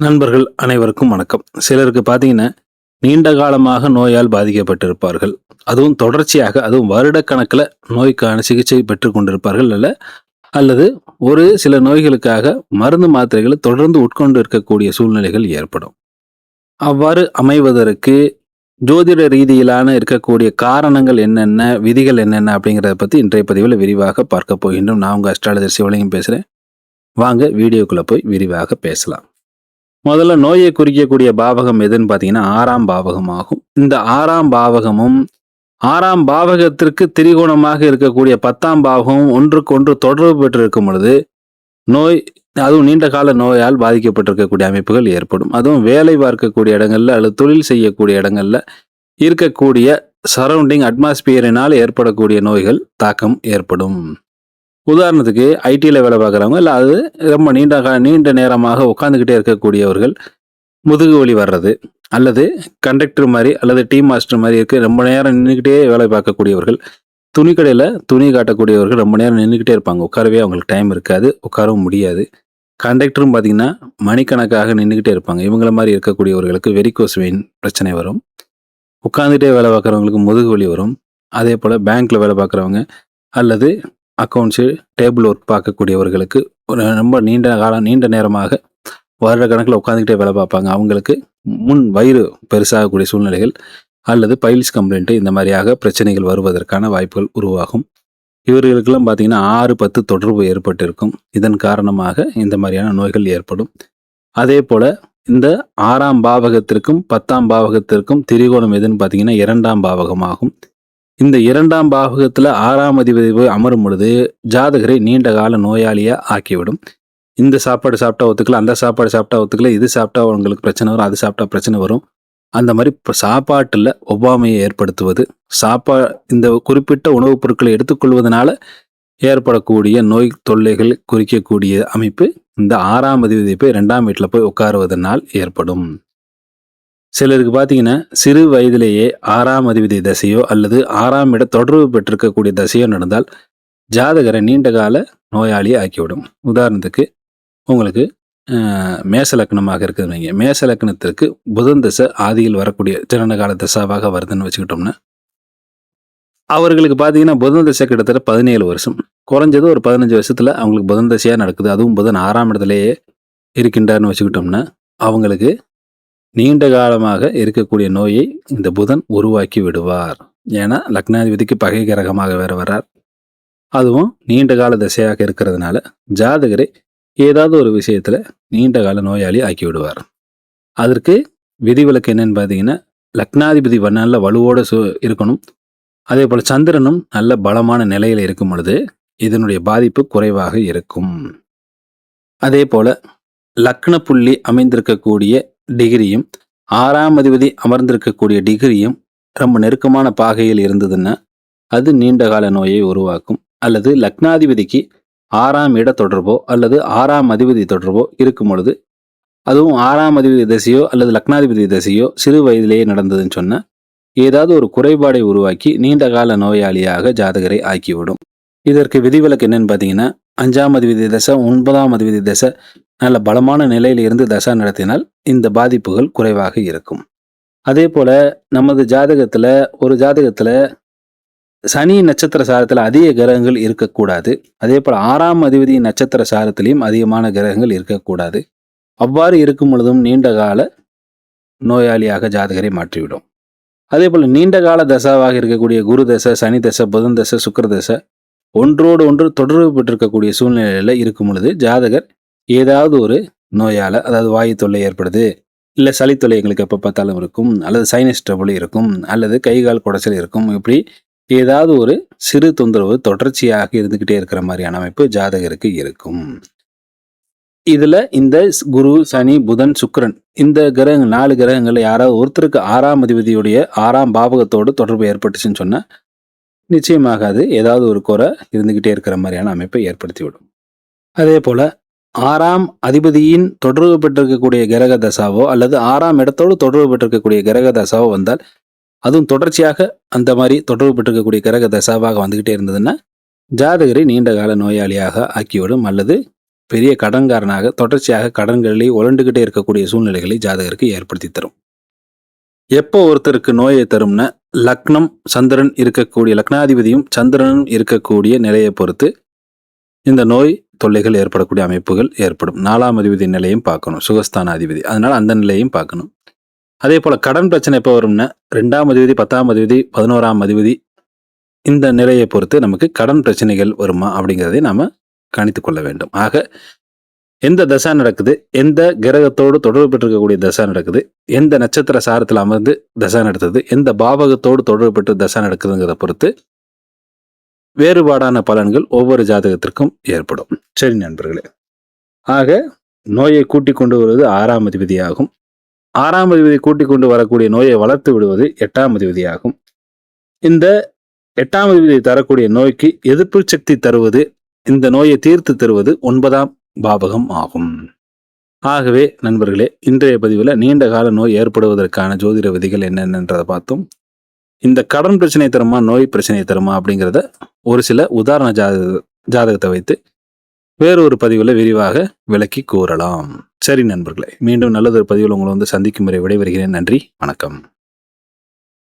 நண்பர்கள் அனைவருக்கும் வணக்கம். சிலருக்கு பார்த்தீங்கன்னா, நீண்ட காலமாக நோயால் பாதிக்கப்பட்டிருப்பார்கள். அதுவும் தொடர்ச்சியாக, அதுவும் வருடக்கணக்கில நோய்க்கான சிகிச்சை பெற்றுக் கொண்டிருப்பார்கள். அல்லது ஒரு சில நோய்களுக்காக மருந்து மாத்திரைகளை தொடர்ந்து உட்கொண்டு இருக்கக்கூடிய சூழ்நிலைகள் ஏற்படும். அவ்வாறு அமைவதற்கு ஜோதிட ரீதியிலான இருக்கக்கூடிய காரணங்கள் என்னென்ன, விதிகள் என்னென்ன அப்படிங்கிறத பத்தி இன்றைய பதிவில் விரிவாக பார்க்க போகின்றோம். நான் உங்க அஸ்ட்ராலஜர் சிவலிங்கம் பேசுறேன். வாங்க வீடியோக்குள்ள போய் விரிவாக பேசலாம். முதல்ல நோயை குறிக்கக்கூடிய பாவகம் எதுன்னு பார்த்தீங்கன்னா 6ஆம் பாவகம் ஆகும். இந்த 6ஆம் பாவகமும் 6ஆம் பாவகத்திற்கு திரிகோணமாக இருக்கக்கூடிய 10ஆம் பாவகமும் ஒன்றுக்கு ஒன்று தொடர்பு பெற்றிருக்கும் பொழுது நோய், அதுவும் நீண்ட கால நோயால் பாதிக்கப்பட்டிருக்கக்கூடிய அமைப்புகள் ஏற்படும். அதுவும் வேலை பார்க்கக்கூடிய இடங்கள்ல அல்லது தொழில் செய்யக்கூடிய இடங்கள்ல இருக்கக்கூடிய சரௌண்டிங் அட்மாஸ்பியரினால் ஏற்படக்கூடிய நோய்கள் தாக்கம் ஏற்படும். உதாரணத்துக்கு ஐடியில் வேலை பார்க்குறவங்க, இல்லை அது ரொம்ப நீண்ட நேரமாக உட்காந்துக்கிட்டே இருக்கக்கூடியவர்கள், முதுகு வலி வர்றது, அல்லது கண்டக்டர் மாதிரி அல்லது டீம் மாஸ்டர் மாதிரி இருக்கு ரொம்ப நேரம் நின்றுக்கிட்டே வேலை பார்க்கக்கூடியவர்கள், துணிக்கடையில் துணி காட்டக்கூடியவர்கள் ரொம்ப நேரம் நின்றுக்கிட்டே இருப்பாங்க. உட்காரவே அவங்களுக்கு டைம் இருக்காது, உட்காரவும் முடியாது. கண்டக்டரும் பார்த்தீங்கன்னா மணிக்கணக்காக நின்றுக்கிட்டே இருப்பாங்க. இவங்கள மாதிரி இருக்கக்கூடியவர்களுக்கு வெரிகோஸ் வெயின் பிரச்சனை வரும். உட்காந்துட்டே வேலை பார்க்குறவங்களுக்கு முதுகு வலி வரும். அதே போல் பேங்க்கில் வேலை பார்க்குறவங்க அல்லது அக்கௌண்ட்ஸு டேபிள் ஒர்க் பார்க்கக்கூடியவர்களுக்கு ஒரு ரொம்ப நீண்ட நேரமாக வருடக்கணக்கில் உட்காந்துக்கிட்டே வேலை பார்ப்பாங்க. அவங்களுக்கு முன் வயிறு பெருசாகக்கூடிய சூழ்நிலைகள் அல்லது பைல்ஸ் கம்ப்ளைண்ட்டு இந்த மாதிரியாக பிரச்சனைகள் வருவதற்கான வாய்ப்புகள் உருவாகும். இவர்களுக்கெல்லாம் பார்த்தீங்கன்னா 6-10 தொடர்பு ஏற்பட்டிருக்கும். இதன் காரணமாக இந்த மாதிரியான நோய்கள் ஏற்படும். அதே போல் இந்த 6ஆம் பாவகத்திற்கும் 10ஆம் பாவகத்திற்கும் திரிகோணம் எதுன்னு பார்த்தீங்கன்னா 2ஆம் பாவகமாகும். இந்த 2ஆம் பாவகத்தில் 6ஆம் அதிபதி போய் அமரும் பொழுது ஜாதகரை நீண்ட கால நோயாளியாக ஆக்கிவிடும். இந்த சாப்பாடு சாப்பிட்டா ஒத்துக்கல, அந்த சாப்பாடு சாப்பிட்டா ஒத்துக்கல, இது சாப்பிட்டா உங்களுக்கு பிரச்சனை வரும், அது சாப்பிட்டா பிரச்சனை வரும். அந்த மாதிரி இப்போ சாப்பாட்டில் ஒவ்வாமையை ஏற்படுத்துவது, இந்த குறிப்பிட்ட உணவுப் பொருட்களை எடுத்துக்கொள்வதனால ஏற்படக்கூடிய நோய் தொல்லைகள் குறிக்கக்கூடிய அமைப்பு இந்த 6ஆம் அதிபதி போய் 2ஆம் வீட்டில் போய் உட்காருவதனால் ஏற்படும். சிலருக்கு பார்த்தீங்கன்னா சிறு வயதிலேயே 6ஆம் அதிபதி தசையோ அல்லது 6ஆம் இட தொடர்பு பெற்றிருக்கக்கூடிய தசையோ நடந்தால் ஜாதகரை நீண்ட கால நோயாளியை ஆக்கிவிடும். உதாரணத்துக்கு உங்களுக்கு மேச லக்னமாக இருக்குதுங்க. மேச லக்னத்திற்கு புதன் தசை ஆதியில் வரக்கூடிய ஜனன கால தசாவாக வருதுன்னு வச்சுக்கிட்டோம்னா அவர்களுக்கு பார்த்தீங்கன்னா புதன் தசை கிட்டத்தட்ட 17 வருஷம், குறைஞ்சது ஒரு 15 வருஷத்தில் அவங்களுக்கு புதன் தசையாக நடக்குது. அதுவும் புதன் 6ஆம் இடத்துலையே இருக்கின்றார்னு வச்சுக்கிட்டோம்னா அவங்களுக்கு நீண்ட காலமாக இருக்கக்கூடிய நோயை இந்த புதன் உருவாக்கி விடுவார். ஏன்னா லக்னாதிபதிக்கு பகை கிரகமாக வேற வர்றார். அதுவும் நீண்ட கால தசையாக இருக்கிறதுனால ஜாதகரை ஏதாவது ஒரு விஷயத்துல நீண்ட கால நோயாளி ஆக்கி விடுவார். அதற்கு விதிவிலக்கு என்னன்னு பார்த்தீங்கன்னா லக்னாதிபதி நல்ல வலுவோடு இருக்கணும். அதே போல சந்திரனும் நல்ல பலமான நிலையில இருக்கும் பொழுது இதனுடைய பாதிப்பு குறைவாக இருக்கும். அதே போல லக்ன புள்ளி அமைந்திருக்கக்கூடிய டிகிரியும் 6ஆம் அதிபதி அமர்ந்திருக்கக்கூடிய டிகிரியும் ரொம்ப நெருக்கமான பாகையில் இருந்ததுன்னா அது நீண்ட கால நோயை உருவாக்கும். அல்லது லக்னாதிபதிக்கு 6ஆம் இட தொடர்போ அல்லது 6ஆம் அதிபதி தொடர்போ இருக்கும் பொழுது, அதுவும் 6ஆம் அதிபதி தசையோ அல்லது லக்னாதிபதி தசையோ சிறு வயதிலேயே நடந்ததுன்னு சொன்னால் ஏதாவது ஒரு குறைபாடை உருவாக்கி நீண்ட கால நோயாளியாக ஜாதகரை ஆக்கிவிடும். இதற்கு விதிவிலக்கு என்னன்னு பார்த்தீங்கன்னா 5ஆம் அதிபதி தசை 9ஆம் அதிபதி தசை நல்ல பலமான நிலையில் இருந்து தசா நடத்தினால் இந்த பாதிப்புகள் குறைவாக இருக்கும். அதே போல நமது ஜாதகத்துல சனி நட்சத்திர சாரத்தில் அதிக கிரகங்கள் இருக்கக்கூடாது. அதே போல 6ஆம் அதிபதி நட்சத்திர சாரத்திலையும் அதிகமான கிரகங்கள் இருக்கக்கூடாது. அவ்வாறு இருக்கும் பொழுதும் நீண்ட கால நோயாளியாக ஜாதகரை மாற்றிவிடும். அதே போல நீண்ட கால தசாவாக இருக்கக்கூடிய குரு தசை, சனி தசை, புதன் தசை, சுக்கிர தசை ஒன்றோடு ஒன்று தொடர்பு பெற்றிருக்கக்கூடிய சூழ்நிலையில இருக்கும் பொழுது ஜாதகர் ஏதாவது ஒரு நோயால், அதாவது வாயு தொல்லை ஏற்படுது, இல்லை சளி தொல்லை எங்களுக்கு எப்போ பார்த்தாலும் இருக்கும், அல்லது சைனஸ் ட்ரபிள் இருக்கும், அல்லது கை கால் குடைச்சல் இருக்கும், இப்படி ஏதாவது ஒரு சிறு தொந்தரவு தொடர்ச்சியாக இருந்துக்கிட்டே இருக்கிற மாதிரியான அமைப்பு ஜாதகருக்கு இருக்கும். இதில் இந்த குரு, சனி, புதன், சுக்கிரன் இந்த கிரகங்கள் 4 கிரகங்கள் யாராவது ஒருத்தருக்கு 6ஆம் அதிபதியுடைய 6ஆம் பாவகத்தோடு தொடர்பு ஏற்பட்டுச்சுன்னு சொன்னால் நிச்சயமாக அது ஏதாவது ஒரு குறை இருந்துக்கிட்டே இருக்கிற மாதிரியான அமைப்பை ஏற்படுத்திவிடும். அதே போல் 6ஆம் அதிபதியின் தொடர்பு பெற்றிருக்கக்கூடிய கிரக தசாவோ அல்லது 6ஆம் இடத்தோடு தொடர்பு பெற்றிருக்கக்கூடிய கிரக தசாவோ வந்தால், அதுவும் தொடர்ச்சியாக அந்த மாதிரி தொடர்பு பெற்றிருக்கக்கூடிய கிரக தசாவாக வந்துக்கிட்டே இருந்ததுன்னா ஜாதகரை நீண்ட கால நோயாளியாக ஆக்கிவிடும் அல்லது பெரிய கடன்காரனாக தொடர்ச்சியாக கடன்களிலே உழண்டுகிட்டே இருக்கக்கூடிய சூழ்நிலைகளை ஜாதகருக்கு ஏற்படுத்தி தரும். எப்போ ஒருத்தருக்கு நோயை தரும்னா, லக்னம் சந்திரன் இருக்கக்கூடிய லக்னாதிபதியும் சந்திரனும் இருக்கக்கூடிய நிலையை பொறுத்து இந்த நோய் தொல்லைகள் ஏற்படக்கூடிய அமைப்புகள் ஏற்படும். 4ஆம் அதிபதி நிலையும் பார்க்கணும், சுகஸ்தானாதிபதி. அதனால அந்த நிலையும் பார்க்கணும். அதே போல கடன் பிரச்சனை எப்போ வரும்னா, 2ஆம் அதிபதி 10ஆம் அதிபதி 11ஆம் அதிபதி இந்த நிலையை பொறுத்து நமக்கு கடன் பிரச்சனைகள் வருமா அப்படிங்கிறதை நாம கணித்து கொள்ள வேண்டும். ஆக எந்த தசா நடக்குது, எந்த கிரகத்தோடு தொடர்பு பெற்றிருக்கக்கூடிய தசா நடக்குது, எந்த நட்சத்திர சாரத்தில் அமர்ந்து தசா நடத்துது, எந்த பாவகத்தோடு தொடர்பு பெற்று தசா நடக்குதுங்கிறத பொறுத்து வேறுபாடான பலன்கள் ஒவ்வொரு ஜாதகத்திற்கும் ஏற்படும். சரி நண்பர்களே, ஆக நோயை கூட்டிக் கொண்டு வருவது 6ஆம் அதிபதியாகும். 6ஆம் அதிபதி கூட்டிக் கொண்டு வரக்கூடிய நோயை வளர்த்து விடுவது 8ஆம் அதிபதியாகும். இந்த 8ஆம் அதிபதி தரக்கூடிய நோய்க்கு எதிர்ப்பு சக்தி தருவது, இந்த நோயை தீர்த்து தருவது 9ஆம் பாவகம் ஆகும். ஆகவே நண்பர்களே, இன்றைய பதிவில் நீண்ட கால நோய் ஏற்படுவதற்கான ஜோதிட விதிகள் என்னென்னன்றதை பார்த்தோம். இந்த கடன் பிரச்சனை தருமா, நோய் பிரச்சனை தருமா அப்படிங்கிறத ஒரு சில உதாரண ஜாதகத்தை வைத்து வேறொரு பதிவில் விரிவாக விளக்கி கூறலாம். சரி நண்பர்களே, மீண்டும் நல்லதொரு பதிவில் உங்களை சந்திக்கும் வரை விடைபெறுகிறேன். நன்றி, வணக்கம்.